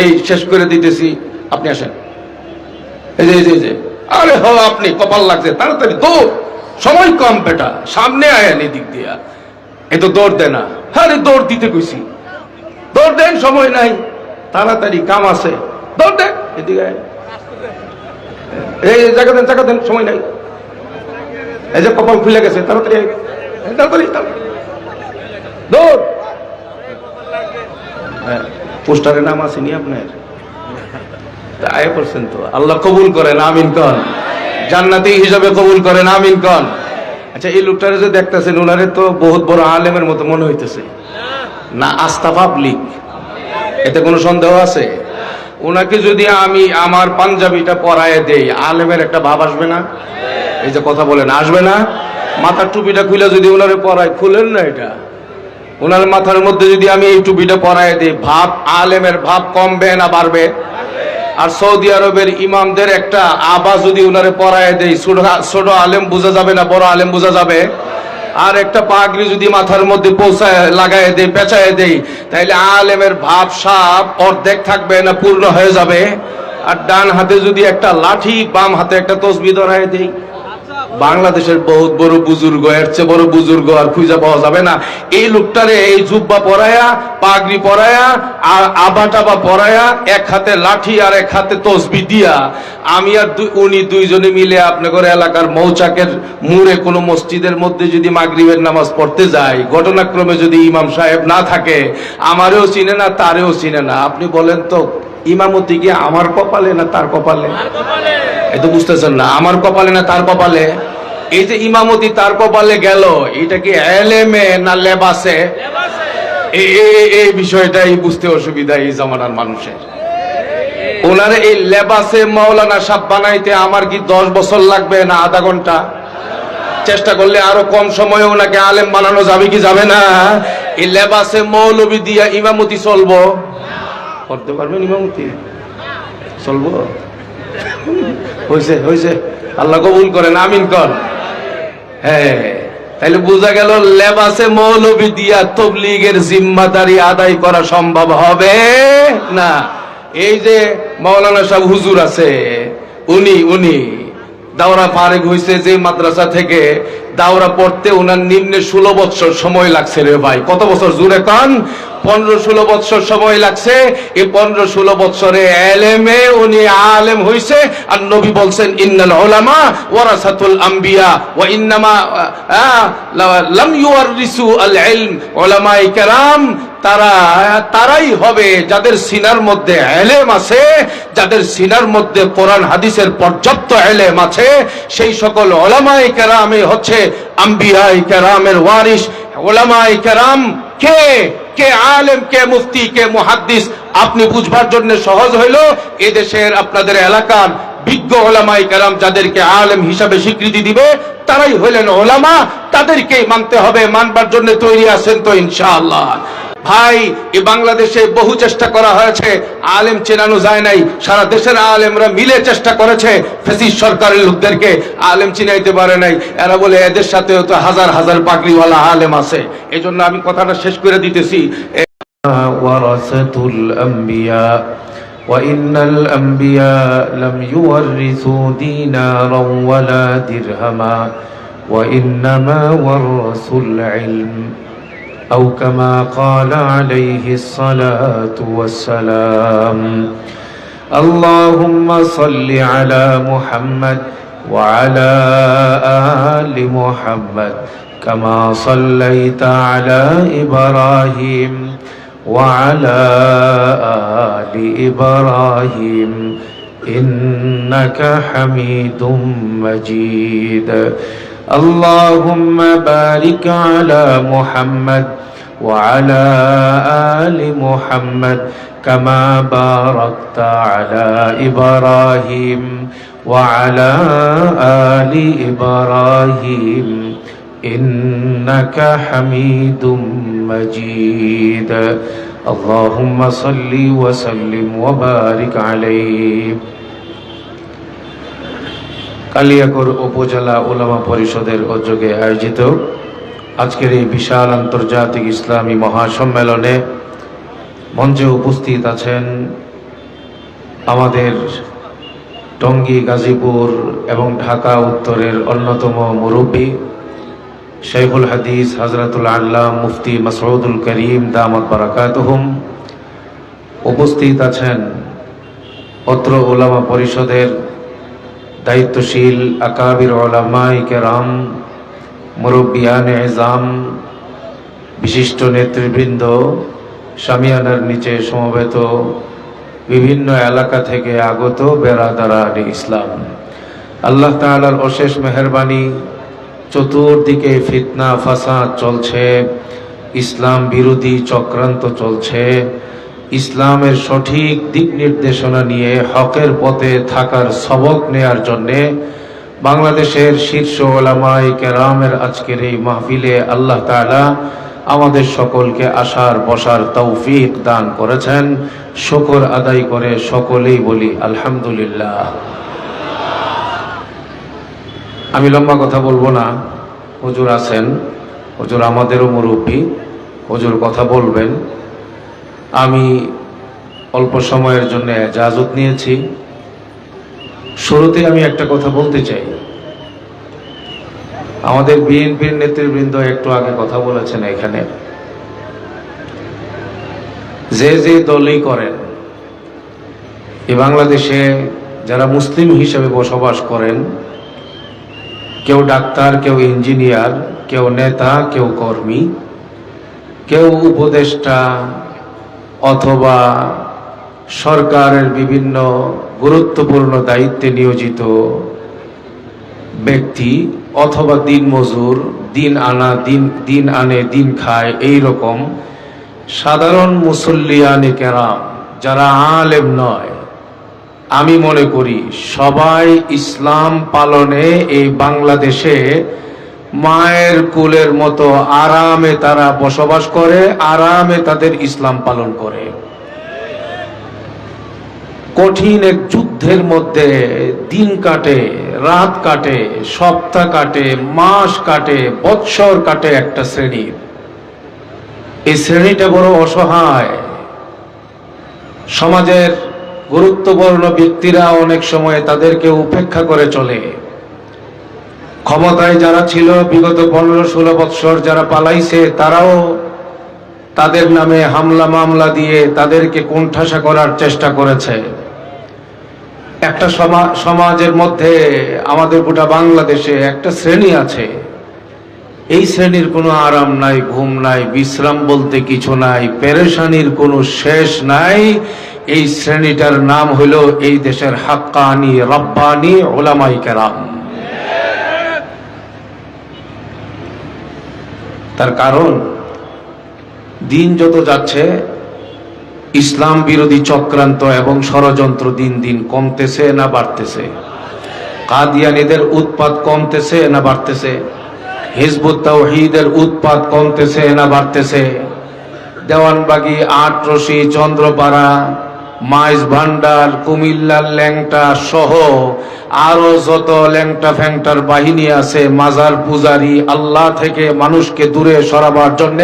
এই শেষ করে দিতেছি, আপনি আসেন। এই যে আরে হ, আপনি কপাল লাগছে, তাড়াতাড়ি দৌড়, সময় কম বেটা, সামনে আয়েন এদিক দিয়া। এ তো দৌড় দেয় না। আরে দৌড় দিতে কইছি, দৌড় দেন, সময় নাই, তাড়াতাড়ি কাম আছে, দৌড় দেন, এদিকে আয়েন। এই জায়গা দেন, সময় নাই। এই যে কপাল খুলে গেছে, তাড়াতাড়ি তাড়াতাড়ি দৌড়। পোস্টারে নাম আসেনি আপনার? আয় করছেন তো, আল্লাহ কবুল করেন, আমিন কন। জান্নাতি হিসাবে কবুল করেন, আমিন কন। আচ্ছা, এই লোকটারে যে দেখতেছেন, ওনারে তো বহুত বড় আলেমের মতো মনে হইতেছে না? আস্থা পাবলিক, এতে কোনো সন্দেহ আছে? ওনাকে যদি আমি আমার পাঞ্জাবিটা পরায় দেই, আলেমের একটা ভাব আসবে না? এই যে কথা বলেন, আসবে না? মাথার টুপিটা খুলে যদি ওনারে পরায়, খুলেন না এটা, ওনার মাথার মধ্যে যদি আমি এই টুপিটা পরায় দিই, ভাব, আলেমের ভাব কমবে না বাড়বে? আর সৌদি আরবের ইমামদের একটা আবা যদি ওনারে পরায় দেই, ছোট আলেম বোঝা যাবে না বড় আলেম বোঝা যাবে? আর একটা পাগড়ি যদি মাথার মধ্যে পৌঁছায় লাগায় দেই, পেঁচায় দেই, তাইলে আলেমের ভাব সাপ অর্ধেক থাকবে না পূর্ণ হয়ে যাবে? আর ডান হাতে যদি একটা লাঠি, বাম হাতে একটা তসবিহ ধরায় দেই, বাংলাদেশের বহুত বড় বুজুর্গ, এর চেয়ে বড় বুজুর্গ আর খুঁজে পাওয়া যাবে না। এই লোকটারে এই জুব্বা পরায়া, পাগড়ি পরায়া, আর আবাটাবা পরায়া, এক হাতে লাঠি আর এক হাতে তসবিহ দিয়া, আমি আর উনি দুইজনে মিলে আপনাদের এলাকার মৌচাকের মুড়ে কোনো মসজিদের মধ্যে যদি মাগরিবের নামাজ পড়তে যাই, ঘটনাক্রমে যদি ইমাম সাহেব না থাকে, আমারেও চিনে না, তারেও চিনে না, আপনি বলেন তো ইমামতি কি আমার কপালে না তার কপালে? এই তো বুঝতেছেন না, আমার কপালে না তার কপালে? এই যে ইমামতি তার কপালে গেল, এটা কি এলেমে না লেবাসে? এই বিষয়টাই বুঝতে অসুবিধা এই জামানার মানুষের। ওনারে এই লেবাসে মাওলানা সাহেব বানাইতে আমার কি 10 বছর লাগবে না আধা ঘন্টা? চেষ্টা করলে আরো কম সময়ে ওনাকে আলেম বানানো যাবে কি যাবে না? এই লেবাসে মৌলবি দিয়া ইমামতি চলবো? করতে পারবেন ইমামতি? চলবো? হয়েছে, আল্লাহ কবুল করেন, আমিন কর। হ্যাঁ, তাইলে বোঝা গেল লেবাসে মৌলবি দিয়া তবলিগের জিম্মাদারি আদায় করা সম্ভব হবে না। এই যে মাওলানা সাহেব হুজুর আছে, উনি দাওরা ফারেক হয়েছে যে মাদ্রাসা থেকে, দাওরা পড়তে ওনার নিম্নে 16 বছর সময় লাগছে রে ভাই। কত বছর? জুড়ে কান। 15-16 বছর সময় লাগছে। এই 15-16 বছরে এলেমে উনি আলেম হইছে। আর নবী বলছেন, ইন্নাল উলামা ওয়ারাসাতুল আম্বিয়া ওয়া ইন্নামা লাম ইউয়ারিসু আল ইলম। উলামায়ে কেরাম তারাই হবে যাদের সিনার মধ্যে এলেম আছে, যাদের সিনার মধ্যে কোরআন হাদিসের পর্যাপ্ত এলেম আছে। সেই সকল উলামায়ে কেরামই হচ্ছে আম্বিয়ায়ে কেরামের ওয়ারিস। উলামায়ে কেরাম কে আলেম, কে মুফতি, কে মুহাদ্দিস, আপনি বুঝবার জন্য সহজ হইল এদেশের আপনাদের এলাকার বিজ্ঞ উলামায়ে কেরাম যাদেরকে আলেম হিসাবে স্বীকৃতি দিবে, তারাই হইলেন উলামা। তাদেরকেই মানতে হবে। মানবার জন্য তৈরি আছেন তো ইনশাআল্লাহ? ভাই, এই বাংলাদেশে বহু চেষ্টা করা হয়েছে, আলেম চেনানো যায় নাই। সারা দেশের আলেমরা মিলে চেষ্টা করেছে, ফ্যাসিস্ট সরকারের লোকদেরকে আলেম চিনাইতে পারে নাই। এরা বলে এদের সাথেও তো হাজার হাজার পাগড়িওয়ালা আলেম আছে। এই জন্য আমি কথাটা শেষ করে দিতেছি। ওয়ারাসাতুল আম্বিয়া ওয়া ইন্নাল আম্বিয়া লাম ইউওয়ারিসু দীনারান ওয়ালা দিরহামা ওয়া ইন্নামা ওয়ারাসুল ইলম أو كما قال عليه الصلاة والسلام. اللهم صل على محمد وعلى آل محمد كما صليت على إبراهيم وعلى آل إبراهيم إنك حميد مجيد. اللهم بارك على محمد وعلى آل محمد كما باركت على إبراهيم وعلى آل إبراهيم إنك حميد مجيد. اللهم صل وسلم وبارك عليه. কালিয়াকৈর উপজেলা উলামা পরিষদের উদ্যোগে আয়োজিত আজকের এই বিশাল আন্তর্জাতিক ইসলামী মহাসম্মেলনে মঞ্চে উপস্থিত আছেন আমাদের টঙ্গী, গাজীপুর এবং ঢাকা উত্তরের অন্যতম মুরব্বী শাইখুল হাদিস হযরতুল আল্লাহ মুফতি মাসউদুল করিম দামাত বারাকাতুহুম। উপস্থিত আছেন অত্র উলামা পরিষদের দায়িত্বশীল আকাবির উলামায়ে কেরাম, মুরব্বিয়ানে ইজাম, বিশিষ্ট নেতৃবৃন্দ, শামিয়ানার নিচে সমবেত বিভিন্ন এলাকা থেকে আগত বেরাদারান ইসলাম। আল্লাহ তাআলার অশেষ মেহেরবানি, চতুর্দিকে ফিতনা ফাসাদ চলছে, ইসলাম বিরোধী চক্রান্ত চলছে। ইসলামের সঠিক দিক নির্দেশনা নিয়ে হকের পথে থাকার সবক নেয়ার জন্যে বাংলাদেশের শীর্ষ উলামায়ে কেরামের আজকের এই মাহফিলে আল্লাহ তাআলা আমাদের সকলকে আসার বসার তৌফিক দান করেছেন। শুকর আদায় করে সকলেই বলি আলহামদুলিল্লাহ। আমি লম্বা কথা বলবো না, হুজুর আছেন, হুজুর আমাদেরও মুরব্বী, হুজুর কথা বলবেন। আমি অল্প সময়ের জন্য ইজাজত নিয়েছি। শুরুতে আমি একটা কথা বলতে চাই। আমাদের বিএনপির নেতৃবৃন্দ একটু আগে কথা বলেছেন, এখানে যে যে দলই করেন, এই বাংলাদেশে যারা মুসলিম হিসেবে বসবাস করেন, কেউ ডাক্তার, কেউ ইঞ্জিনিয়ার, কেউ নেতা, কেউ কর্মী, কেউ উপদেষ্টা অথবা সরকারের বিভিন্ন গুরুত্বপূর্ণ দায়িত্বে নিয়োজিত ব্যক্তি অথবা দিনমজুর, দিন আনে দিন খায়, এই রকম সাধারণ মুসল্লিয়ানে কেরাম যারা আলেম নয়, আমি মনে করি সবাই ইসলাম পালনে এই বাংলাদেশে মায়ের কুলের মতো আরামে তারা বসবাস করে, আরামে তাদের ইসলাম পালন করে। কঠিন এক যুদ্ধের মধ্যে দিন কাটে, রাত কাটে, সপ্তাহ কাটে, মাস কাটে, বৎসর কাটে একটা শ্রেণীর। এই শ্রেণীটা বড় অসহায়। সমাজের গুরুত্বপূর্ণ ব্যক্তিরা অনেক সময় তাদেরকে উপেক্ষা করে চলে। ক্ষমতায় যারা ছিল বিগত 15-16 বৎসর যারা পালাইছে, তারাও তাদের নামে হামলা মামলা দিয়ে তাদেরকে কোণঠাসা করার চেষ্টা করেছে। একটা সমাজের মধ্যে আমাদের গোটা বাংলাদেশে একটা শ্রেণী আছে, এই শ্রেণীর কোনো আরাম নাই, ঘুম নাই, বিশ্রাম বলতে কিছু নাই, পেরেশানির কোনো শেষ নাই। এই শ্রেণীটার নাম হইল এই দেশের হাক্কানি রব্বানি উলামায়ে কেরাম। তার কারণ দিন যত যাচ্ছে ইসলাম বিরোধী চক্রান্ত এবং ষড়যন্ত্র দিন দিন কমতেছে না বাড়তেছে? কাদিয়ানীদের উৎপাত কমতেছে না বাড়তেছে? হিজবুত তাওহীদের উৎপাত কমতেছে না বাড়তেছে? দেওয়ানবাগী, আটরশি, চন্দ্রপাড়া, মাইজ ভান্ডার, কুমিল্লার ল্যাংটা সহ আরো যত ল্যাংটা ফ্যাংটার বাহিনী আছে, মাজার পূজারি, আল্লাহ থেকে মানুষকে দূরে সরাবার জন্য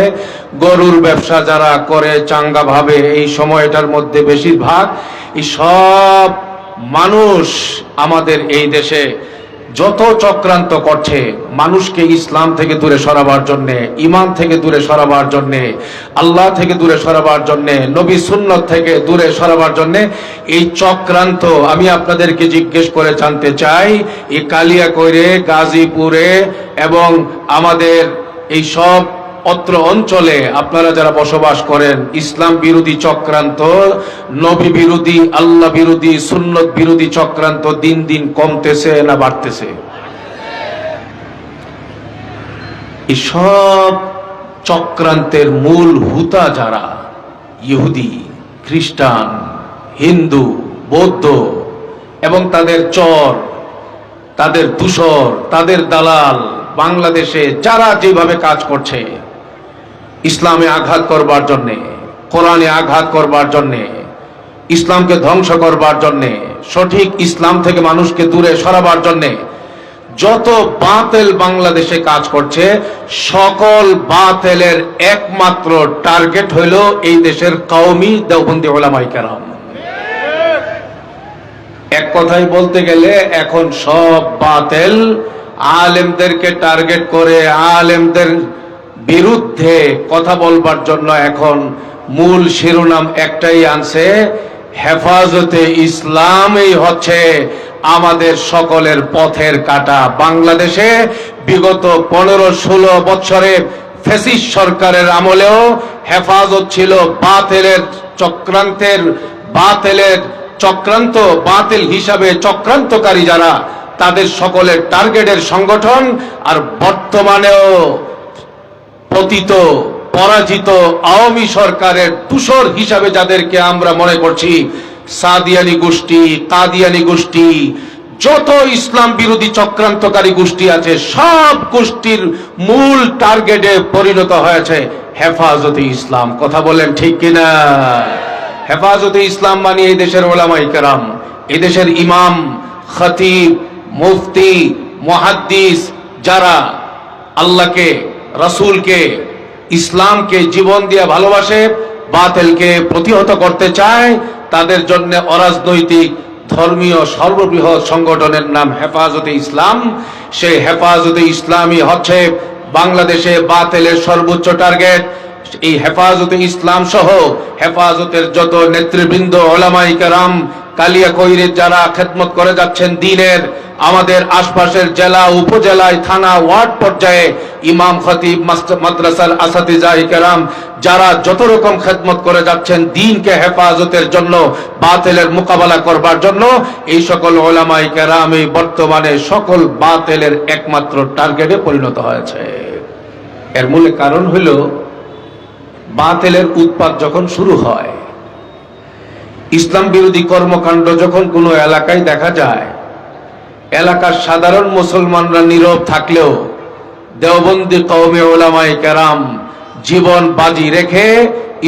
গরুর ব্যবসা যারা করে চাঙ্গা ভাবে, এই সময়টার মধ্যে বেশিরভাগ এই সব মানুষ আমাদের এই দেশে যত চক্রান্ত করছে মানুষকে ইসলাম থেকে দূরে সরাবার জন্যে, ইমান থেকে দূরে সরাবার জন্যে, আল্লাহ থেকে দূরে সরাবার জন্যে, নবী সুন্নত থেকে দূরে সরাবার জন্যে এই চক্রান্ত। আমি আপনাদেরকে জিজ্ঞেস করে জানতে চাই, এই কালিয়াকৈরে, গাজীপুরে এবং আমাদের এই সব অত্র অঞ্চলে আপনারা যারা বসবাস করেন, ইসলাম বিরোধী চক্রান্ত, নবী বিরোধী, আল্লাহ বিরোধী, সুন্নত বিরোধী চক্রান্ত দিন দিন কমতেছে না বাড়তেছে? এই সব চক্রান্তের মূল হুতা যারা ইহুদি, খ্রিস্টান, হিন্দু, বৌদ্ধ এবং তাদের চর, তাদের দূষর, তাদের দালাল, বাংলাদেশে যারা যেভাবে কাজ করছে ইসলামে আঘাত করবার জন্যে, কোরআনে আঘাত করবার জন্যে, ইসলামকে ধ্বংস করবার জন্যে, সঠিক ইসলাম থেকে মানুষকে দূরে সরাবার জন্যে যত বাতিল বাংলাদেশে কাজ করছে, সকল বাতিলের একমাত্র টার্গেট হইল এই দেশের কওমি দেওবন্দি উলামায়ে কেরাম। এক কথায় বলতে গেলে এখন সব বাতিল আলেমদেরকে টার্গেট করে আলেমদের বিরুদ্ধে কথা বলবার জন্য এখন মূল শিরোনাম একটাই আনছে, হেফাজতে ইসলামই হচ্ছে আমাদের সকলের পথের কাঁটা। বাংলাদেশে বিগত 15-16 বছরে ফ্যাসিস্ট সরকারের আমলেও হেফাজত ছিল বাতিলের চক্রান্ত, বাতিল হিসাবে চক্রান্তকারী যারা, তাদের সকলের টার্গেটের সংগঠন। আর বর্তমানেও পতিত পরাজিত আওয়ামী সরকারের তুষর হিসাবে যাদেরকে আমরা মনে করছি, সাদিয়ানি গোষ্ঠী, কাদিয়ানি গোষ্ঠী, যত ইসলাম বিরোধী চক্রান্তকারী গোষ্ঠী আছে, সব গোষ্ঠীর মূল টার্গেটে পরিণত হয়েছে হেফাজতে ইসলাম। কথা বলেন ঠিক কিনা? হেফাজতে ইসলাম মানে এই দেশের উলামায়ে কেরাম, এই দেশের ইমাম, খতিব, মুফতি, মুহাদ্দিস যারা আল্লাহকে, রাসূলকে, ইসলামকে জীবন দিয়ে ভালোবাসে, বাতিলকে প্রতিহত করতে চায়, তাদের জন্য অরাজনৈতিক ধর্মীয় সর্ববৃহৎ সংগঠনের নাম হেফাজতে ইসলাম। সেই হেফাজতে ইসলামই হচ্ছে বাংলাদেশে বাতিলের সর্বোচ্চ টার্গেট। এই হেফাজতে ইসলাম সহ হেফাজতের যত নেতৃবৃন্দ, উলামায়ে কেরাম, কালিয়াকৈরের যারা খেদমত করে যাচ্ছেন দ্বীনের, আমাদের আশপাশের জেলা, উপজেলায়, থানা, ওয়ার্ড পর্যায়ে ইমাম, খতিব, মাদ্রাসার আসাতিজায়ে কেরাম যারা যত রকম খেদমত করে যাচ্ছেন দ্বীনকে হেফাজতের জন্য, বাতিলের মোকাবেলা করবার জন্য, এই সকল উলামায়ে কেরাম এই বর্তমানে সকল বাতিলের একমাত্র টার্গেটে পরিণত হয়েছে। এর মূল কারণ হইল, বাতিলের উৎপাত যখন শুরু হয়, ইসলাম বিরোধী কর্মকাণ্ড যখন কোনো এলাকায় দেখা যায়, এলাকার সাধারণ মুসলমানরা নীরব থাকলেও দেওবন্দি কওমি উলামায়ে কেরাম জীবন বাজি রেখে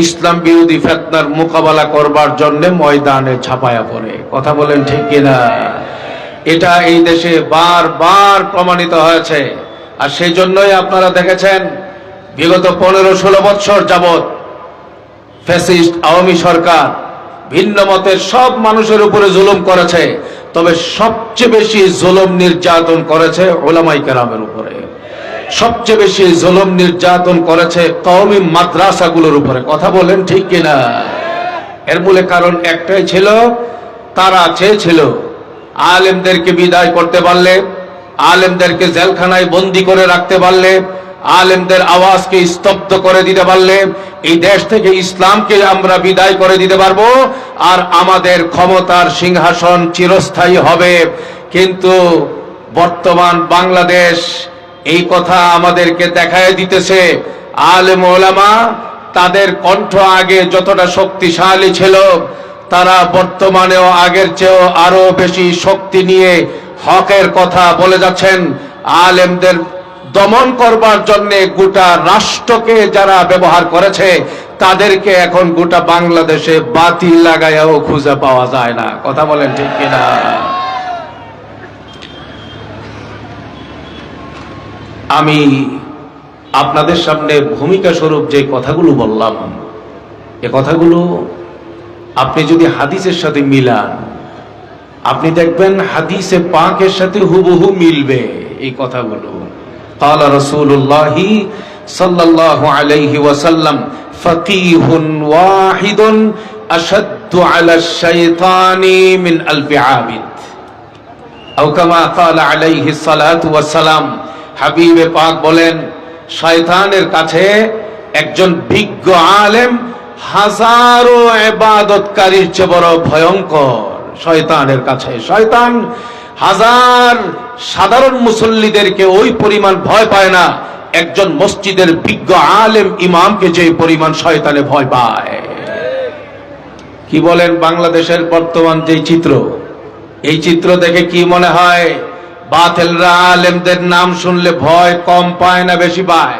ইসলাম বিরোধী ফিতনার মোকাবেলা করবার জন্য ময়দানে ঝাঁপায়া পড়ে। কথা বলেন ঠিক কিনা? এটা এই দেশে বারবার প্রমাণিত হয়েছে। আর সেই জন্যই আপনারা দেখেছেন বিগত 15-16 বছর যাবৎ ফ্যাসিস্ট আওয়ামী সরকার ভিন্ন মতের সব মানুষের উপরে জুলুম করেছে, তবে সবচেয়ে বেশি জুলুম নির্যাতন করেছে উলামায়ে কেরামের উপরে, সবচেয়ে বেশি জুলুম নির্যাতন করেছে কওমি মাদ্রাসাগুলোর উপরে। কথা বলেন ঠিক কিনা? এর মূলে কারণ একটাই ছিল, তারা চেয়েছিল আলেমদেরকে বিদায় করতে পারলে, আলেমদেরকে জেলখানায় বন্দী করে রাখতে পারলে, আলেমদের আওয়াজকে স্তব্ধ করে দিতে পারলে এই দেশ থেকে ইসলামকে আমরা বিদায় করে দিতে পারবো, আর আমাদের ক্ষমতার সিংহাসন চিরস্থায়ী হবে। কিন্তু বর্তমান বাংলাদেশ এই কথা আমাদেরকে দেখায় দিতেছে, আলেম ওলামা তাদের কণ্ঠ আগে যতটা শক্তিশালী ছিল, তারা বর্তমানেও আগের চেয়েও আরো বেশি শক্তি নিয়ে হকের কথা বলে যাচ্ছেন। আলেমদের দমন করবার জন্য গোটা রাষ্ট্রকে যারা ব্যবহার করেছে, তাদেরকে এখন গোটা বাংলাদেশে বাতিল লাগাইয়াও খুঁজে পাওয়া যায় না। কথা বলেন ঠিক কিনা? আমি আপনাদের সামনে ভূমিকা স্বরূপ যে কথাগুলো বললাম, এ কথাগুলো আপনি যদি হাদিসের সাথে মিলান, আপনি দেখবেন হাদিসে পাকের সাথে হুবহু মিলবে এই কথাগুলো। قال رسول الله صلى الله عليه وسلم فقيه واحد أشد على الشيطان من ألف عابد أو كما قال عليه الصلاة والسلام। হাবিবে পাক বলেন, শয়তানের কাছে একজন বিজ্ঞ আলেম হাজারো ইবাদতকারীর চেয়ে বড় ভয়ঙ্কর। শয়তানের কাছে শয়তান হাজার সাধারণ মুসল্লিদেরকে ওই পরিমাণ ভয় পায় না, একজন মসজিদের বিজ্ঞ আলেম ইমামকে যে পরিমাণ শয়তানে ভয় পায়। কি বলেন? বাংলাদেশের বর্তমান যে চিত্র, এই চিত্র দেখে কি মনে হয়? বাতিলরা আলেমদের নাম শুনলে ভয় কম পায় না বেশি পায়?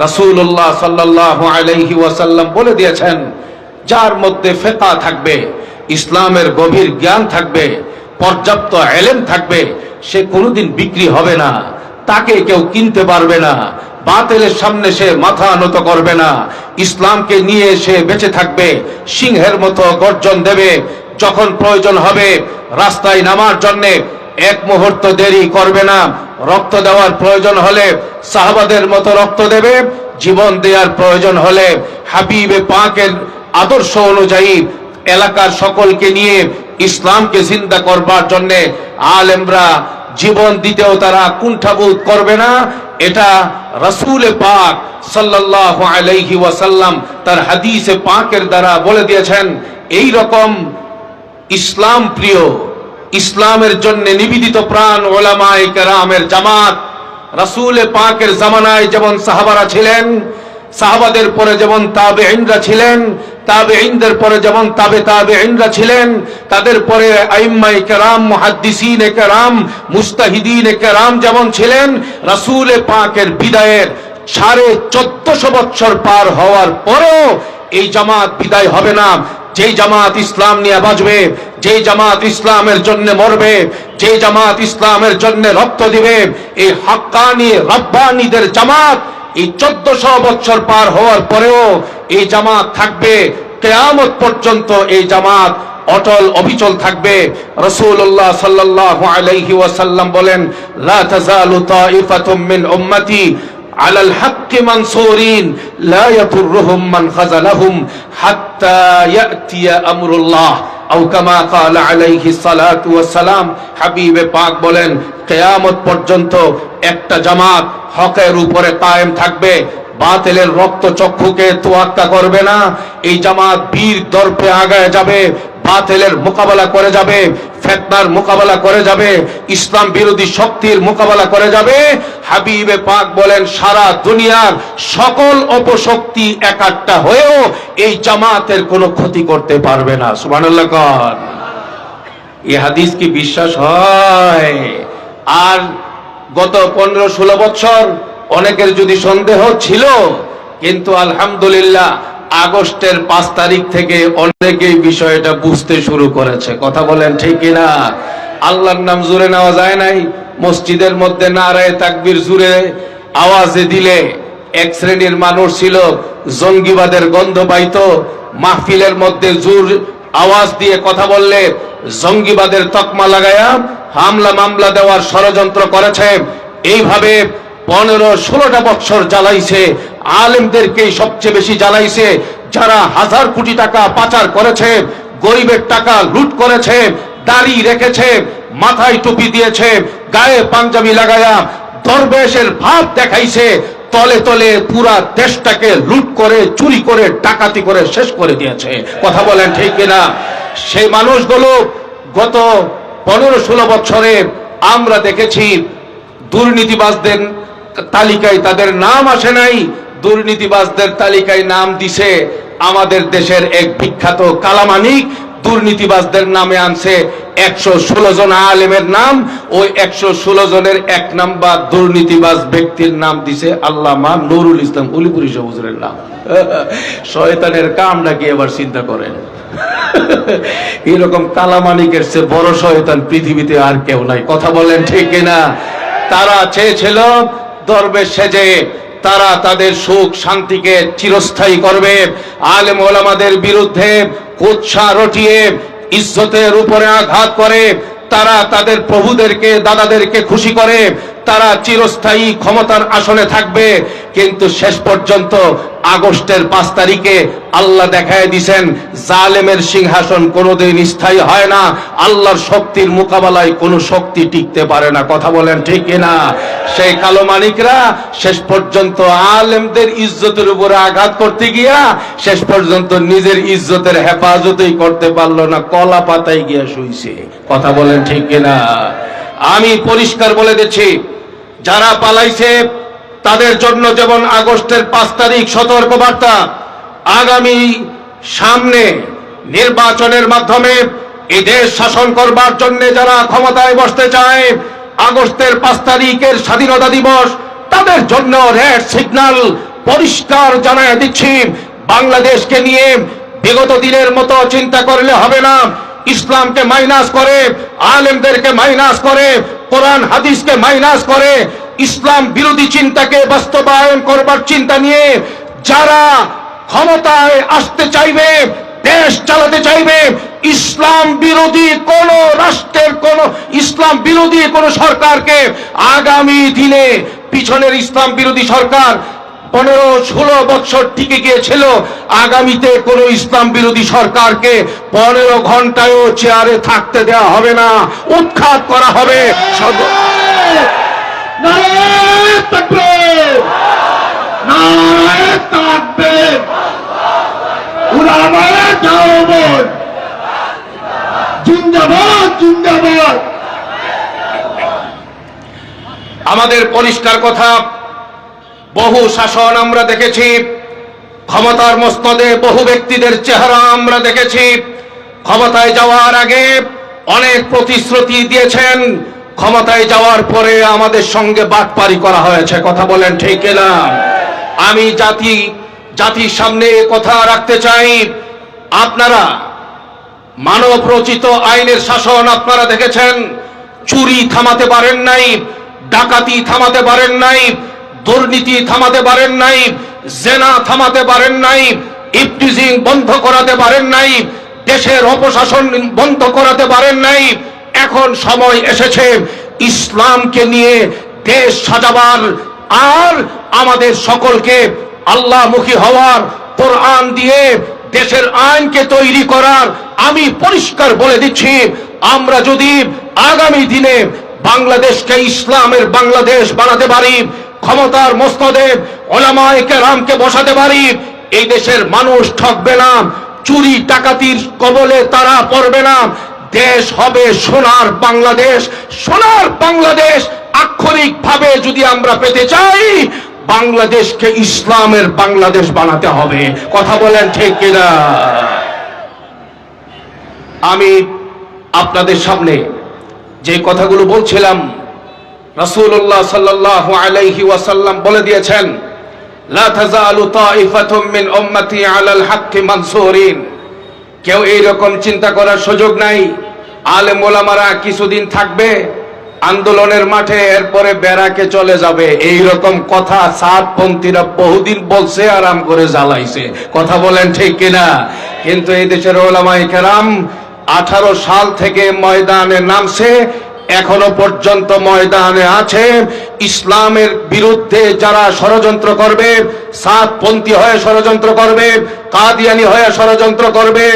রাসূলুল্লাহ সাল্লাল্লাহু আলাইহি ওয়াসাল্লাম বলে দিয়েছেন, যার মধ্যে ফিকহ থাকবে, ইসলামের গভীর জ্ঞান থাকবে, পর্যাপ্ত ইলম থাকবে, সে কোনোদিন বিক্রি হবে না, তাকে কেউ কিনতে পারবে না, বাতিলের সামনে সে মাথা নত করবে না, ইসলামকে নিয়ে সে বেঁচে থাকবে, সিংহের মতো গর্জন দেবে, যখন প্রয়োজন হবে রাস্তায় নামার জন্য এক মুহূর্ত দেরি করবে না, রক্ত দেওয়ার প্রয়োজন হলে সাহাবাদের মতো রক্ত দেবে, জীবন দেওয়ার প্রয়োজন হলে হাবিবে পাকের আদর্শ অনুযায়ী এলাকার সকলকে নিয়ে ইসলামকে জিন্দা করবার জন্য আলেমরা জীবন দিতেও তারা কুণ্ঠাবোধ করবে না। এটা রাসূল পাক সাল্লাল্লাহু আলাইহি ওয়াসাল্লাম তার হাদিসে পাকের দ্বারা বলে দিয়েছেন। এই রকম ইসলাম প্রিয়, ইসলামের জন্য নিবেদিত প্রাণ উলামায়ে কেরামের জামাত রাসূল পাকের জামানায় যেমন সাহাবারা ছিলেন, সাহাবাদের পরে যেমন তাবেঈনরা ছিলেন, তাবেঈনদের পরে যেমন তাবেঈনরা ছিলেন, তাদের পরে আইম্মায়ে কেরাম, মুহাদ্দিসিনে কেরাম, মুজতাহিদিনে কেরাম যেমন ছিলেন, রাসূল পাকের বিদায়ের 1450 বছর পার হওয়ার পরেও এই জামাত বিদায় হবে না। যেই জামাত ইসলাম নিয়ে বাঁচবে, যেই জামাত ইসলামের জন্য মরবে, যেই জামাত ইসলামের জন্য রক্ত দিবে, এই হাক্কানি রব্বানীদের জামাত এই 1400 বছর পার হওয়ার পরেও এই জামাত থাকবে, কিয়ামত পর্যন্ত এই জামাত অটল অবিচল থাকবে। রাসূলুল্লাহ সাল্লাল্লাহু আলাইহি ওয়াসাল্লাম বলেন, লা তাযালু তাইফাতুম মিন উম্মতি আলাল হাক্কি মানসুরিন লা ইয়াতুরুহুম মান খাযালাহুম হাত্তা ইয়াতিয়া আমরুল্লাহ আও কামা ক্বালা আলাইহি সালাতু ওয়াস সালাম। হাবিবে পাক বলেন, কিয়ামত পর্যন্ত একটা জামাত হকের উপরে কায়েম থাকবে, বাতিলের রক্ত চক্ষুকে তোয়াক্কা করবে না। এই জামাত বীর দর্পে আগায় যাবে, বাতিলের মোকাবেলা করে যাবে, ফিতনার মোকাবেলা করে যাবে, ইসলাম বিরোধী শক্তির মোকাবেলা করে যাবে। হাবিবে পাক বলেন, সারা দুনিয়ার সকল অপশক্তি একাট্টা হয়েও এই জামাতের কোনো ক্ষতি করতে পারবে না। সুবহানাল্লাহ কর। এই হাদিস কি বিশ্বাস হয়? আর গত 15-16 বছর অনেকের যদি সন্দেহ ছিল, কিন্তু আলহামদুলিল্লাহ আগস্টের 5 তারিখ থেকে অনেকেই বিষয়টা বুঝতে শুরু করেছে। কথা বলেন ঠিক কিনা? আল্লাহর নাম জোরে নেওয়া যায় নাই, মসজিদের মধ্যে নারায়ে তাকবীর জোরে আওয়াজে দিলে এক শ্রেণীর মানুষ ছিল জঙ্গিবাদের গন্ধ পাইতো, মাহফিলের মধ্যে জোর আওয়াজ দিয়ে কথা বললে জঙ্গিবাদের তকমা লাগায়া হামলা মামলা দেওয়ার ষড়যন্ত্র করেছে। এইভাবে 15-16টা বছর জ্বালাইছে, আলেমদেরকেই সবচেয়ে বেশি জ্বালাইছে। যারা 1000 কোটি টাকা পাচার করেছে, গরিবের টাকা লুট করেছে, দাড়ি রেখেছে, মাথায় টুপি দিয়েছে, গায়ে পাঞ্জাবি লাগায়া দরবেশের ভাব দেখাইছে, তলে তলে পুরা দেশটাকে লুট করে, চুরি করে, ডাকাতি করে শেষ করে দিয়েছে। কথা বলেন ঠিক কিনা? সেই মানুষগুলো গত 15-16 বছরে আমরা দেখেছি দুর্নীতিবাজদের তালিকায় তাদের নাম আসে নাই, দুর্নীতিবাজদের তালিকায় নাম দিছে আমাদের দেশের এক বিখ্যাত কালামানিক। দুর্নীতিবাজদের নামে আনছে 116 জন আলেমের নাম, ওই 116 জনের 1 নাম্বার দুর্নীতিবাজ ব্যক্তির নাম দিছে আল্লামা নুরুল ইসলাম উলিপুরি হুজুরের নাম। শয়তানের কামটা কি এবার চিন্তা করেন। এরকম কালামানিকের চেয়ে বড় শয়তান পৃথিবীতে আর কেউ নাই। কথা বলেন ঠিক কিনা? তারা চেয়েছিল দরবেশ সেজে তারা তাদের সুখ শান্তিকে চিরস্থায়ী করবে, আলেম ওলামাদের বিরুদ্ধে কুৎসা রটিয়ে ইজ্জতের উপরে আঘাত করে তারা তাদের প্রভুদেরকে, দাদাদেরকে খুশি করে তারা চিরস্থায়ী ক্ষমতার আসনে থাকবে। কিন্তু শেষ পর্যন্ত আগস্টের 5 তারিখে আল্লাহ দেখায় দিয়েছেন জালেমের সিংহাসন কোনোদিন স্থায়ী হয় না, আল্লাহর শক্তির মোকাবেলায় কোনো শক্তি টিকতে পারে না। কথা বলেন ঠিক কিনা? সেই কালো মানিকরা শেষ পর্যন্ত আলেমদের ইজ্জতের উপরে আঘাত করতে গিয়া শেষ পর্যন্ত নিজের ইজ্জতের হেফাজতই করতে পারলো না, কলা পাতায় গিয়া শুইছে। কথা বলেন ঠিক কিনা? আমি পরিষ্কার বলে দিচ্ছি, যারা পালাইছে তাদের জন্য যেমন আগস্টের 5 তারিখ সতর্কবার্তা, আগামী সামনে নির্বাচনের মাধ্যমে এই দেশ শাসন করবার জন্য যারা ক্ষমতায় বসতে চায়, আগস্টের 5 তারিখের স্বাধীনতা দিবস তাদের জন্য রেড সিগন্যাল পরিষ্কার জানায় দিচ্ছি। বাংলাদেশকে নিয়ে বিগত দিনের মতো চিন্তা করলে হবে না। ইসলামকে মাইনাস করে, আলেমদেরকে মাইনাস করে, কোরআন হাদিসকে মাইনাস করে, ইসলাম বিরোধী চিন্তাকে বাস্তবায়ন করবার চিন্তা নিয়ে যারা ক্ষমতায় আসতে চাইবে, দেশ চালাতে চাইবে, ইসলাম বিরোধী কোন রাষ্ট্রের কোন ইসলাম বিরোধী কোন সরকারকে আগামী দিনে, পিছনের ইসলাম বিরোধী সরকার 15-16 বছর টিকে গিয়েছিল, আগামীতে কোন ইসলাম বিরোধী সরকারকে 15 ঘন্টায়ও চেয়ারে থাকতে দেওয়া হবে না, উৎখাত করা হবে। নারে তাকবীর, নারে তাকবীর, উলামায়ে দেওবন্দ জিন্দাবাদ, জিন্দাবাদ। আমাদের পরিষ্কার কথা, বহু শাসন আমরা দেখেছি, ক্ষমতার মস্তদে বহু ব্যক্তিদের চেহারা আমরা দেখেছি, ক্ষমতায় যাওয়ার আগে অনেক প্রতিশ্রুতি দিয়েছেন, ক্ষমতায় যাওয়ার পরে আমাদের সঙ্গে বাটপারি করা হয়েছে। কথা বলেন ঠিক না? আমি জাতির সামনে কথা রাখতে চাই, আপনারা মানব রচিত আইনের শাসন আপনারা দেখেছেন, চুরি থামাতে পারেন নাই, ডাকাতি থামাতে পারেন নাই, দুর্নীতি থামাতে পারেন নাই, জেনা থামাতে পারেন নাই, ইফটিজিং বন্ধ করাতে পারেন নাই, দেশের অপশাসন বন্ধ করাতে পারেন নাই। এখন সময় এসেছে ইসলামকে নিয়ে দেশ সাজাবার, আর আমাদের সকলকে আল্লাহমুখী হওয়ার, কোরআন দিয়ে দেশের আইনকে তৈরি করার। আমি পরিষ্কার বলে দিচ্ছি, আমরা যদি আগামী দিনে বাংলাদেশকে ইসলামের বাংলাদেশ বানাতে পারি, ক্ষমতার মস্তদে উলামায়ে কেরামকে বসাতে পারি, এই দেশের মানুষ ঠকবে না, চুরি ডাকাতির কবলে তারা পড়বে না, দেশ হবে সোনার বাংলাদেশ। সোনার বাংলাদেশ আক্ষরিক ভাবে যদি আমরা পেতে চাই, বাংলাদেশকে ইসলামের বাংলাদেশ বানাতে হবে। কথা বলেন ঠিক কিনা? আমি আপনাদের সামনে যে কথাগুলো বলছিলাম, রাসূলুল্লাহ সাল্লাল্লাহু আলাইহি ওয়াসাল্লাম বলে দিয়েছেন, লা তাযালু তাইফাতুম মিন উম্মতি আলাল হাক্কি মানসুরিন। কেউ এইরকম চিন্তা করার সুযোগ নাই, আলেম ওলামারা কিছুদিন থাকবে আন্দোলনের মাঠে, এরপরে বেড়াকে চলে যাবে, এইরকম কথা সাতপন্থীরা বহুদিন বলছে, আরাম করে জ্বালাইছে। কথা বলেন ঠিক কিনা? কিন্তু এই দেশের ওলামায়ে কেরাম 18 সাল থেকে ময়দানে নামছে, এখনো পর্যন্ত ময়দানে আছে। ইসলামের বিরুদ্ধে যারা ষড়যন্ত্র করবে, সাতপন্থী হয়ে ষড়যন্ত্র করবে, কাদিয়ানি হয়ে ষড়যন্ত্র করবে,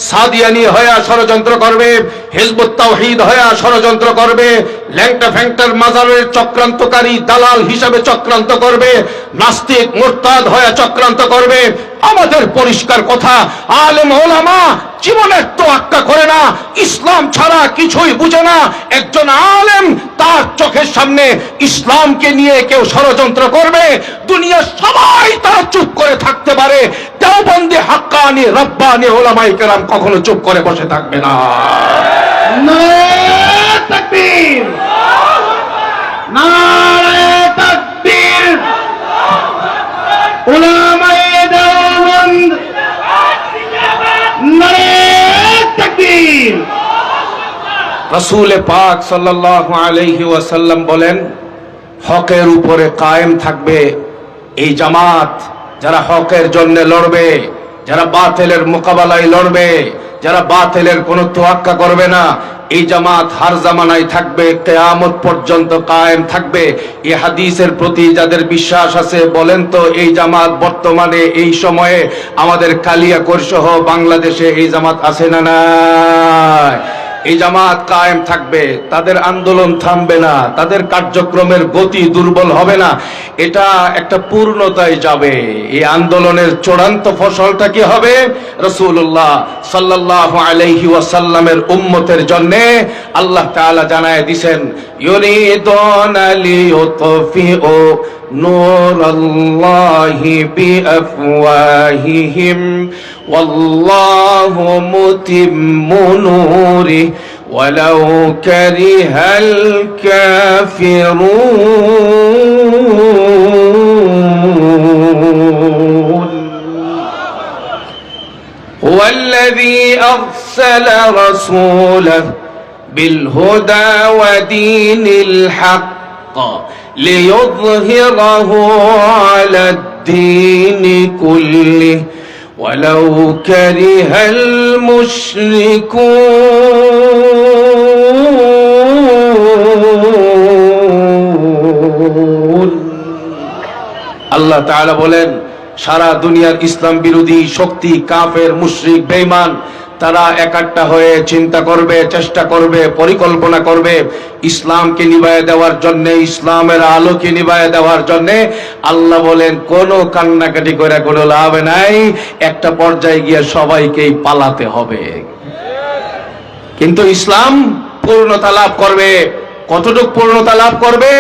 সাদিয়ানি হয়ে ষড়যন্ত্র করবে, হিজবুত তাওহীদ হয়ে ষড়যন্ত্র করবে, ল্যাংটা ফ্যাংটার মাজারের চক্রান্তকারী দালাল হিসাবে চক্রান্ত করবে, নাস্তিক মুরতাদ হয়ে চক্রান্ত করবে। আমাদের পরিষ্কার কথা, আলেম ওলামা জীবনের তোয়াক্কা করে না, ইসলাম ছাড়া কিছুই বুঝে না। একজন আলেম, তার চোখের সামনে ইসলামকে নিয়ে কেউ ষড়যন্ত্র করবে, দুনিয়ার সবাই তারা চুপ করে থাকতে পারে, দেওবন্দি হাক্কানি রব্বানি ওলামায়ে কেরাম কখনো চুপ করে বসে থাকবে না। নারে তাকবীর, নারে তাকবীর, উলামায়ে দেওবন্দ নারে তাকবীর। রাসূল পাক সাল্লাল্লাহু আলাইহি ওয়াসাল্লাম বলেন, হকের উপরে কায়েম থাকবে এই জামাত, যারা হকের জন্য লড়বে, যারা বাতিলের মোকাবেলায় লড়বে, যারা বাতিলের কোনো তোয়াক্কা করবে না, এই জামাত হার জামানায় থাকবে, কিয়ামত পর্যন্ত কায়েম থাকবে। এই হাদিসের প্রতি যাদের বিশ্বাস আছে, বলেন তো এই জামাত বর্তমানে এই সময়ে আমাদের কালিয়াকৈর সহ বাংলাদেশে এই জামাত আছে না নাই? এই জামাত কায়েম থাকবে, তাদের আন্দোলন থামবে না, তাদের কার্যক্রমের গতি দুর্বল হবে না, এটা একটা পূর্ণতায় যাবে। এই আন্দোলনের চূড়ান্ত ফসলটা কি হবে? রাসূলুল্লাহ সাল্লাল্লাহু আলাইহি ওয়াসাল্লামের উম্মতের জন্য আল্লাহ তাআলা জানায় দিবেন, ইউরিদুনা লিইউতফিউ নূরাল্লাহি বিআফওয়াহিহিম ওয়াল্লাহু মুতিম্মু নূরিহি ওয়ালাউ কারিহাল কাফিরুন। هو الذي أرسل رسوله بالهدى ودين الحق ليظهره على الدين كله ولو كره المشركون আল্লাহ তাআলা বলেন, সারা দুনিয়ার ইসলাম বিরোধী শক্তি, কাফের, মুশরিক, বেঈমান, তারা একাট্টা হয়ে চিন্তা করবে, চেষ্টা করবে, পরিকল্পনা করবে ইসলামকে নিভায়ে দেওয়ার জন্য, ইসলামের আলোকে নিভায়ে দেওয়ার জন্য। আল্লাহ বলেন, কোনো কান্নাকাটি করে কোনো লাভ নাই, একটা পর্যায়ে গিয়ে সবাইকেই পালাতে হবে। কিন্তু ইসলাম পূর্ণতা লাভ করবে। কতটুকু পূর্ণতা লাভ করবে?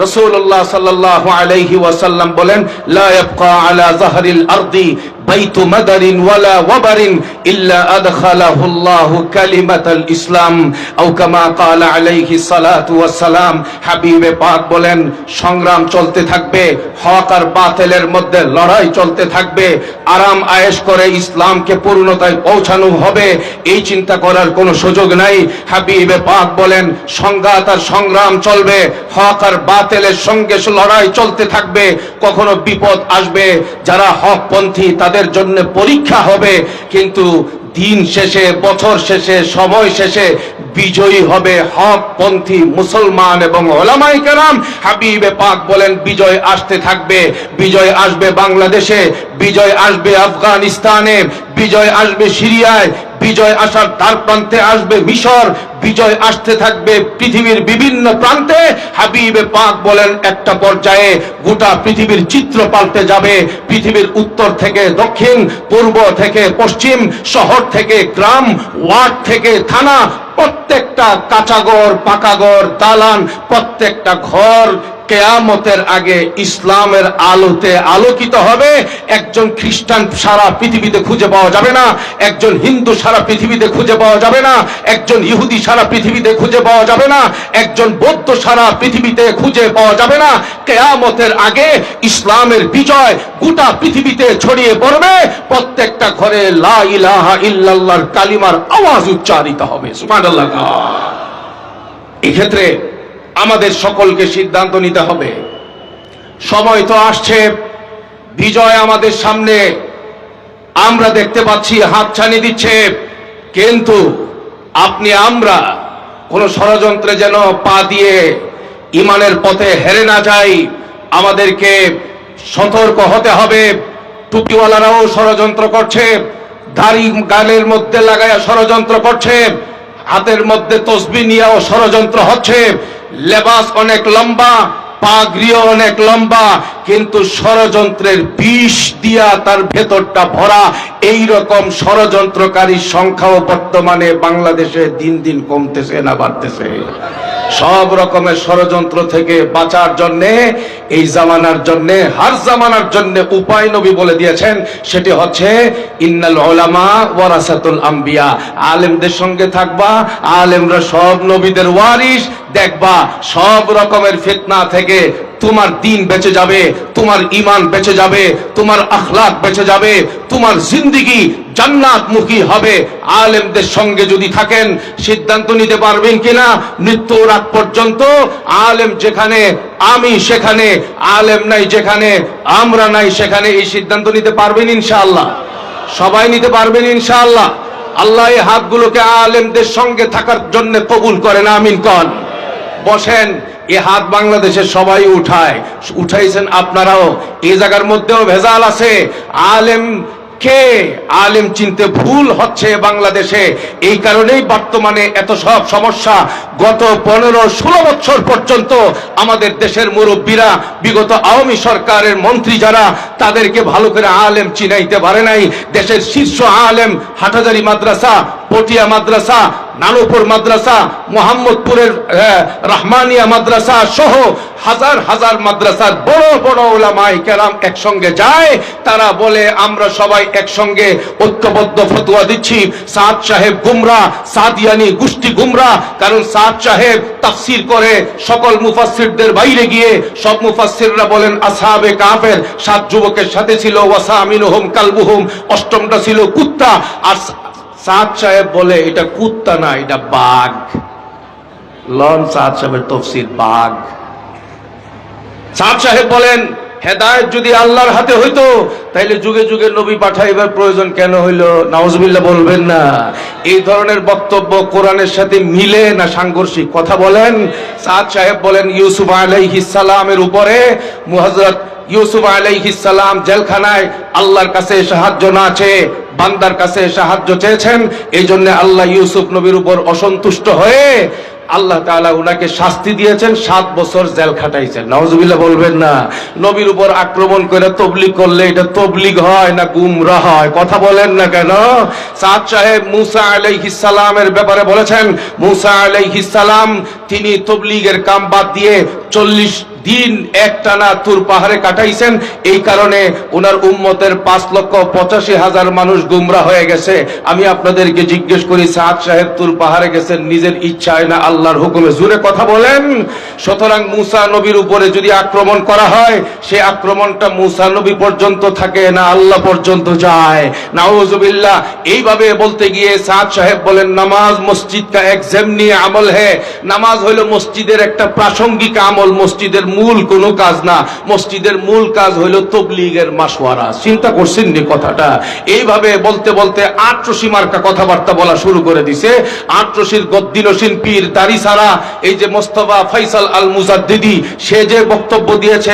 রাসূলুল্লাহ সাল্লাল্লাহু আলাইহি ওয়াসাল্লাম বলেন, লা ইয়াবকা আলা যাহরিল আরদি বাইতু মাদারিন ওয়ালা ওয়াবারিন ইল্লা আদখালাহু আল্লাহু কালিমাতাল ইসলাম আও কামা ক্বালা আলাইহি সালাতু ওয়াসসালাম। হাবিবে পাক বলেন, সংগ্রাম চলতে থাকবে, হক আর বাতিলের মধ্যে লড়াই চলতে থাকবে, আরাম আয়েশ করে ইসলামকে পূর্ণতায় পৌঁছানো হবে, এই চিন্তা করার কোনো সুযোগ নাই। হাবিবে পাক বলেন, সংঘাত আর সংগ্রাম চলবে, হক আর বাতিলের সঙ্গে লড়াই চলতে থাকবে, কখনো বিপদ আসবে, যারা হকপন্থী তাদের জন্য পরীক্ষা হবে, কিন্তু দিন শেষে, বছর শেষে, সময় শেষে বিজয়ী হবে হকপন্থী মুসলমান এবং উলামায়ে কেরাম। হাবিবে পাক বলেন, বিজয় আসতে থাকবে, বিজয় আসবে বাংলাদেশে, বিজয় আসবে আফগানিস্তানে, বিজয় আসবে সিরিয়ায়, বিজয় আসার দ্বার প্রান্তে আসবে মিশর, বিজয় আসতে থাকবে পৃথিবীর বিভিন্ন প্রান্তে। হাবিবে পাক বলেন, একটা পর্যায়ে গোটা পৃথিবীর চিত্র পাল্টে যাবে। পৃথিবীর উত্তর থেকে দক্ষিণ, পূর্ব থেকে পশ্চিম, শহর থেকে গ্রাম, ওয়ার্ড থেকে থানা, প্রত্যেকটা কাঁচাঘর, পাকাঘর, দালান, প্রত্যেকটা ঘর কিয়ামতের আগে ইসলামের আলোতে আলোকিত হবে। একজন খ্রিস্টান সারা পৃথিবীতে খুঁজে পাওয়া যাবে না, একজন হিন্দু সারা পৃথিবীতে খুঁজে পাওয়া যাবে না, একজন ইহুদি সারা পৃথিবীতে খুঁজে পাওয়া যাবে না, একজন বৌদ্ধ সারা পৃথিবীতে খুঁজে পাওয়া যাবে না। কিয়ামতের আগে ইসলামের বিজয় গোটা পৃথিবীতে ছড়িয়ে পড়বে। প্রত্যেকটা ঘরে লা ইলাহা ইল্লাল্লাহর কালিমার আওয়াজ উচ্চারিত হবে। সুবহানাল্লাহ। এই ক্ষেত্রে আমাদের সকলকে সিদ্ধান্ত নিতে হবে। সময় তো আসছে, বিজয় আমাদের সামনে, আমরা দেখতে পাচ্ছি হাতছানি দিচ্ছে, কিন্তু আমরা কোন ষড়যন্ত্রে যেন পা দিয়ে ইমানের পথে হেরে না যাই, আমাদেরকে সতর্ক হতে হবে। টুপিওয়ালারাও ষড়যন্ত্র করছে, দাড়ি গালের মধ্যে লাগায়া ষড়যন্ত্র করছে, হাতের মধ্যে তসবিহ নিয়েও ষড়যন্ত্র হচ্ছে, লেবাস অনেক লম্বা, পাগড়িও অনেক লম্বা, কিন্তু ষড়যন্ত্রের বিষ দিয়া তার ভেতরটা ভরা। এই রকম ষড়যন্ত্রকারীর সংখ্যাও বর্তমানে বাংলাদেশে দিন দিন কমতেছে না বাড়তেছে? সব রকমের ষড়যন্ত্র থেকে বাঁচার জন্য, এই জামানার জন্য, হার জামানার জন্য উপায় নবী বলে দিয়েছেন, সেটি হচ্ছে ইন্নাল উলামা ওয়ারাসাতুল আম্বিয়া। আলেমদের সঙ্গে থাকবা, আলেমরা সব নবীদের ওয়ারিস। দেখবা সব রকমের ফিতনা থেকে তোমার দিন বেঁচে যাবে, তোমার ঈমান বেঁচে যাবে, তোমার আখলাক বেঁচে যাবে, তোমার জিন্দেগি জান্নাতমুখী হবে। আলেমদের সঙ্গে যদি থাকেন, সিদ্ধান্ত নিতে পারবেন কিনা মৃত্যুর আগ পর্যন্ত, আলেম যেখানে আমি সেখানে, আলেম নাই যেখানে আমরা নাই সেখানে, এই সিদ্ধান্ত নিতে পারবেন ইনশাআল্লাহ? সবাই নিতে পারবেন ইনশাআল্লাহ? আল্লাহ এই হাতগুলোকে আলেমদের সঙ্গে থাকার জন্য কবুল করেন, আমিন কন। বসেন, এ হাত বাংলাদেশের সবাই উঠাইছেন আপনারাও। এই জায়গার মধ্যেও ভেজাল আছে। আলেম চিনতে ভুল হচ্ছে বাংলাদেশে। এই কারণেই বর্তমানে এত সব সমস্যা। গত 15-16 বছর পর্যন্ত আমাদের দেশের মুরব্বীরা, বিগত আওয়ামী সরকারের মন্ত্রী যারা, তাদেরকে ভালো করে আলেম চিনাইতে পারে নাই। দেশের শীর্ষ আলেম হাটহাজারী মাদ্রাসা পটিয়া মাদ্রাসা, নানুপুর মাদ্রাসা, মোহাম্মদপুরের রহমানিয়া মাদ্রাসা সহ হাজার হাজার মাদ্রাসার বড় বড় উলামায়ে কেরাম একসঙ্গে যায়। তারা বলে আমরা সবাই একসঙ্গে ঐক্যবদ্ধ ফতোয়া দিচ্ছি, সাদ সাহেব গুমরাহ, সাদিয়ানি গোষ্ঠী গুমরাহ। কারণ সাদ সাহেব তাফসীর করে সকল মুফাসসিরদের বাইরে গিয়ে সব মুফাসসিররা বলেন আসহাবে কাফের 7 যুবকের সাথে ছিল, ওয়াসামিনুহুম কালবুহুম, 8টা ছিল কুত্তা। আর সাদ সাহেব বলে এটা কুত্তা না, এটা বাঘ। লন সাদ সাহেবের তাফসীর বাঘ। সাদ সাহেব বলেন হেদায়েত যদি আল্লাহর হাতে হইতো তাইলে যুগে যুগে নবী পাঠাইবার প্রয়োজন কেন হইল? নাউজুবিল্লাহ বলবেন না। এই ধরনের বক্তব্য কোরআনের সাথে মিলে না সাংঘর্ষিক? কথা বলেন। সাদ সাহেব বলেন ইউসুফ আলাইহিস সালামের উপরে হযরত ইউসুফ আলাইহিস সালাম জেলখানায় আল্লাহর কাছে সাহায্য না চেয়ে বান্দার কাছে সাহায্য চেয়েছেন। এই জন্য আল্লাহ ইউসুফ নবীর উপর অসন্তুষ্ট হয়ে আল্লাহ তাআলা উনাকে শাস্তি দিয়েছেন, 7 বছর জেল খাটাইছেন। নাউজুবিল্লাহ বলবেন না। নবীর উপর আক্রমণ করে তবলিগ করলে এটা তবলিগ হয় না গুমরাহ হয়? কথা বলেন না কেন? সাদ সাহেব মুসা আলাইহিস সালামের ব্যাপারে বলেছেন, মুসা আলাইহিস সালাম তিনি তবলিগের কাম বাদ দিয়ে 40 দিন একটানা তুর পাহাড়ে কাটাইছেন। এই কারণে ওনার উম্মতের 5,85,000 মানুষ গুমরাহ হয়ে গেছে। আমি আপনাদেরকে জিজ্ঞেস করি, সাদ সাহেব তুর পাহাড়ে গেছেন নিজের ইচ্ছায় না আল্লাহর হুকুমে? জোরে কথা বলেন। সুতরাং মুসা নবীর উপরে যদি আক্রমণ করা হয়, সেই আক্রমণটা মুসা নবী পর্যন্ত থাকে না আল্লাহ পর্যন্ত যায়। নাউজুবিল্লাহ। এইভাবে বলতে গিয়ে সাদ সাহেব বলেন নামাজ মসজিদ কা এক যেমনি আমল হ্যায়। নামাজ হলো মসজিদের একটা প্রাসঙ্গিক আমল, মসজিদের মূল কোনো কাজ না। মসজিদের মূল কাজ হইল তবলিগের মাসওয়ারা। চিন্তা করছেন নি কথাটা? এইভাবে বলতে বলতে ৮ মার্কা কথাবার্তা বলা শুরু করে দিছে। ৮ গদ্দিনসীন পীর দাড়ি সারা এই যে মোস্তফা ফয়সাল আল মুজাদ্দিদি, সে যে বক্তব্য দিয়েছে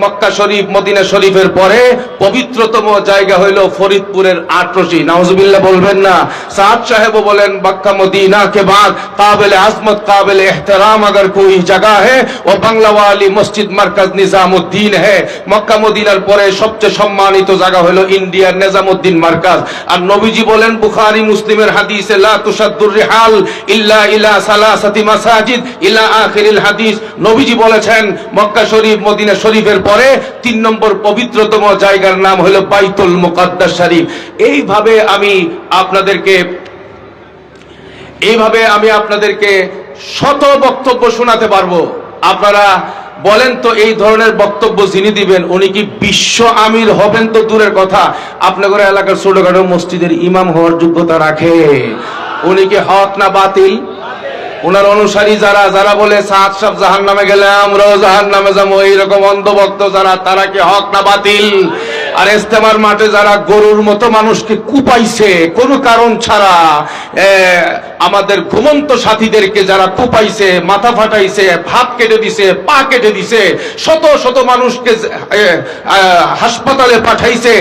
মক্কা শরীফ মদিনা শরীফের পরে পবিত্রতম জায়গা হইল ফরিদপুরের ৮। নাউজুবিল্লাহ বলবেন না। সাদ সাহেবও বলেন মক্কা মদিনা के बाद काबिल आजमत काबिल एहतराम अगर कोई जगह है वो बांग्ला वाली मस्जिद मरकज निजामुद्दीन है। মক্কা মদিনার পরে সবচেয়ে সম্মানিত জায়গা হলো ইন্ডিয়ার নিজামুদ্দিন মার্কাজ। আর নবীজি বলেন বুখারী মুসলিমের হাদিসে লা তুশাদ্দুর রিহাল ইল্লা ইলা সালাসাতি মাসাজিদ ইলা আখিরিল হাদিস। নবীজি বলেছেন মক্কা শরীফ মদিনা শরীফের পরে 3 নম্বর পবিত্রতম জায়গার নাম হলো বাইতুল মুকাদ্দাস শরীফ। এইভাবে আমি আপনাদেরকে শত বক্তব্য শোনাতে পারবো। আপনারা বলেন তো এই ধরনের বক্তব্য যিনি দিবেন উনি কি বিশ্ব আমির হবেন তো দূরের কথা, আপনাদের এলাকার ছোটখাটো মসজিদের ইমাম হওয়ার যোগ্যতা রাখে? উনি কি হক না বাতিল? ওনার অনুসারী যারা বলে সাদ সাহেব জাহান্নামে গেলে আমরাও জাহান্নামে যাবো, এইরকম অন্ধভক্ত যারা, তারা কি হক না বাতিল? আর ইস্তেমার মাঠে যারা গরুর মতো মানুষকে কুপাইছে কোনো কারণ ছাড়া, আমাদের ঘুমন্ত সাথীদেরকে যারা কুপাইছে, মাথা ফাটাইছে, হাত কেটে দিছে, পা কেটে দিছে, শত শত মানুষকে হাসপাতালে পাঠাইছে,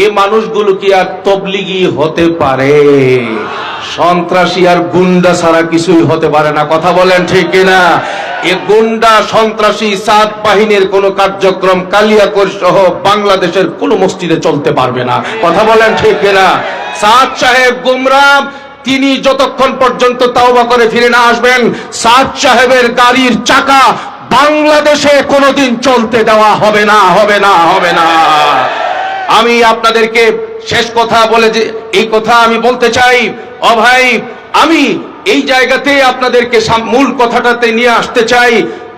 এই মানুষগুলো কি আর তবলিগি হতে পারে? সন্ত্রাসী আর গুন্ডা ছাড়া কিছুই হতে পারে না। কথা বলেন ঠিক কিনা? এই গুন্ডা সন্ত্রাসী সাত বাহিনীর কোন কার্যক্রম কালিয়াকৈর সহ বাংলাদেশের কোন মসজিদে চলতে পারবে না। কথা বলেন ঠিক কিনা? সাদ সাহেব গুমরাহ, তিনি যতক্ষণ পর্যন্ত তাওবা করে ফিরে না আসবেন, সাদ সাহেবের গাড়ির চাকা বাংলাদেশে কোনোদিন চলতে দেওয়া হবে না, হবে না, হবে না। আমি আপনাদেরকে শেষ কথা বলে যে এই কথা আমি বলতে চাই, ও ভাই, আমি এই জায়গাতে আপনাদেরকে মূল কথাটাতে নিয়ে আসতে চাই।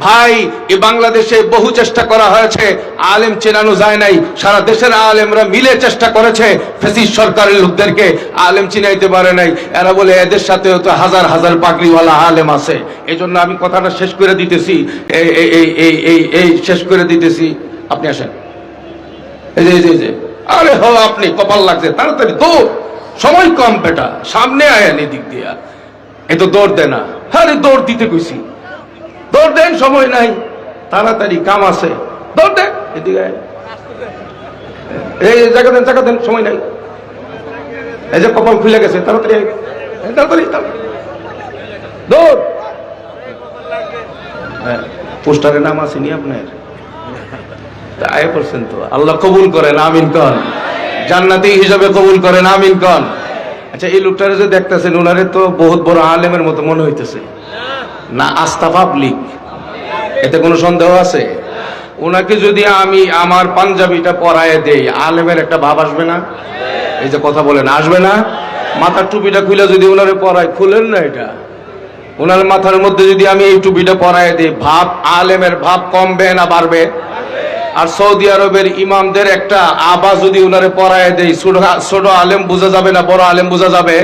ভাই, এই বাংলাদেশে বহু চেষ্টা করা হয়েছে, আলেম চেনানো যায় নাই। সারা দেশের আলেমরা মিলে চেষ্টা করেছে, ফ্যাসিস্ট সরকারের লোকদেরকে আলেম চিনাইতে পারে নাই। এরা বলে এদের সাথেও তো হাজার হাজার পাগড়িওয়ালা আলেম আছে। এই জন্য আমি কথাটা শেষ করে দিতেছি, এই শেষ করে দিতেছি। আপনি আসেন, এই যে আরে হো, আপনি কপাল লাগছে, তাড়াতাড়ি দৌড়, সময় কম বেটা, সামনে আয়েন এদিক দিয়া। এ তো দৌড় দেয় না। আরে দৌড় দিতে কইছি, দৌড় দেন, সময় নাই, তাড়াতাড়ি কাম আছে, দৌড় দেন, এদিকে আয়েন। এই জায়গা দেন, সময় নাই। এই যে কপাল খুলে গেছে, তাড়াতাড়ি তাড়াতাড়ি দৌড়। পোস্টারে নাম আসেনি আপনার? আয় করছেন তো, আল্লাহ কবুল করেন, আমিন কন। জান্নাতি হিসাবে কবুল করেন, আমিন কন। আচ্ছা এই লোকটারে যে দেখতেছেন উনারে তো বহুত বড় আলেমের মতো মনে হইতেছে না? আস্থা পাবলিক, এতে কোনো সন্দেহ আছে? ওনাকে যদি আমি আমার পাঞ্জাবিটা পরায় দেই, আলেমের একটা ভাব আসবে না? এই যে কথা বলেন, আসবে না? মাথার টুপিটা খুলে যদি ওনারে পরায়, খুলেন না এটা, ওনার মাথার মধ্যে যদি আমি এই টুপিটা পরায় দিই, ভাব আলেমের ভাব কমবে না বাড়বে? আর সৌদি আরবের ইমামদের একটা আবা যদি ওনারে পরায় দেই, ছোট আলেম বোঝা যাবে না বড় আলেম বোঝা যাবে?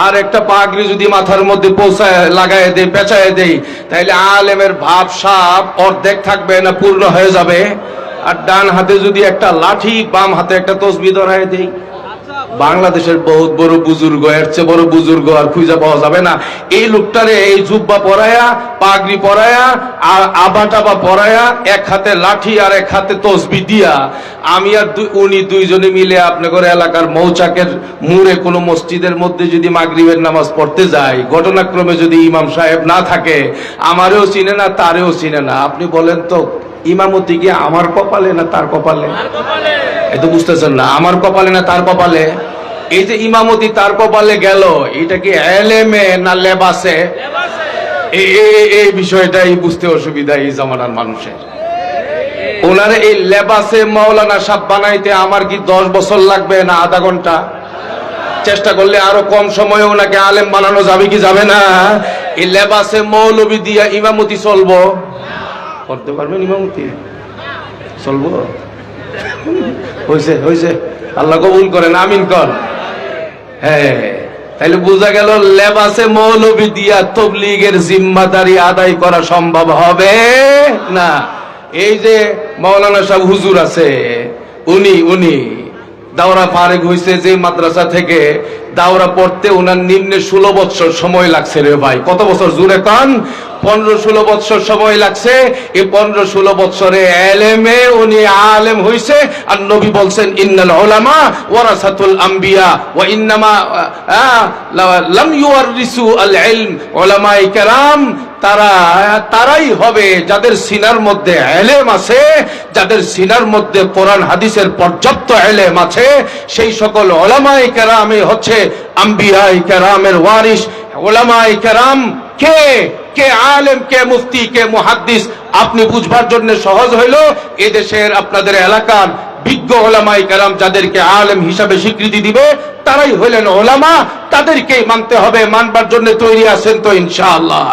আর একটা পাগড়ি যদি মাথার মধ্যে পৌঁছায় লাগায় দেই, পেঁচায় দেই, তাইলে আলেমের ভাব সাপ অর্ধেক থাকবে না পূর্ণ হয়ে যাবে? আর ডান হাতে যদি একটা লাঠি, বাম হাতে একটা তসবি ধরায় দেই, বাংলাদেশের বহুত বড় বুজুর্গ, এর চেয়ে বড় বুজুর্গ আর খুঁজে পাওয়া যাবে না। এই লোকটারে এই জুব্বা পরায়া, পাগড়ি পরায়া, আর আবা টাবা পরায়া, এক হাতে লাঠি আর এক হাতে তসবি দিয়া, আমি আর উনি দুইজনে মিলে আপনাদের এলাকার মৌচাকের মুড়ে কোনো মসজিদের মধ্যে যদি মাগরিবের নামাজ পড়তে যাই, ঘটনাক্রমে যদি ইমাম সাহেব না থাকে, আমারেও চিনে না তারেও চিনে না, আপনি বলেন তো ইমামতি কি আমার কপালে না তার কপালে? এত বুঝতেছেন না? আমার কপালে না তার কপালে? এই যে ইমামতি তার কপালে গেল, এটা কি এলেমে না লেবাসে? এই বিষয়টাই বুঝতে অসুবিধা এই জামানার মানুষের। ওনারে এই লেবাসে মাওলানা সাহেব বানাইতে আমার কি 10 বছর লাগবে না আধা ঘন্টা? চেষ্টা করলে আরো কম সময়ে ওনাকে আলেম বানানো যাবে কি যাবে না? এই লেবাসে মৌলবি দিয়া ইমামতি চলবো? করতে পারবেন ইমামতি? চলবো? হয়েছে হয়েছে, আল্লাহ কবুল করেন, আমিন কর। হ্যাঁ, তাইলে বোঝা গেল লেবাসে মৌলবি দিয়া তবলিগের জিম্মাদারি আদায় করা সম্ভব হবে না। এই যে মাওলানা সাহেব হুজুর আছে, উনি দাওরা ফারেক হয়েছে যে মাদ্রাসা থেকে, দাওরা পড়তে ওনার নিম্নে 16 বছর সময় লাগছে রে ভাই। কত বছর জুড়ে কান? 15-16 বছর সময় লাগছে। এই 15-16 বছরে এলেমে উনি আলেম হইছে। আর নবী বলছেন ইন্নাল উলামা ওয়ারাসাতুল আম্বিয়া ওয়া ইন্নামা লাম ইউয়ারিসু আল ইলম। উলামায়ে কেরাম তারাই হবে যাদের সিনার মধ্যে এলেম আছে, যাদের সিনার মধ্যে কোরআন হাদিসের পর্যাপ্ত এলেম আছে, সেই সকল উলামায়ে কেরামই হচ্ছে আম্বিয়ায়ে কেরামের ওয়ারিস। উলামায়ে কেরাম কে আলেম, কে মুফতি, কে মুহাদ্দিস, আপনি বুঝবার জন্য সহজ হইল এদেশের আপনাদের এলাকার বিজ্ঞ উলামায়ে কেরাম যাদেরকে আলেম হিসাবে স্বীকৃতি দিবে, তারাই হইলেন উলামা। তাদেরকেই মানতে হবে। মানবার জন্য তৈরি আছেন তো ইনশাআল্লাহ?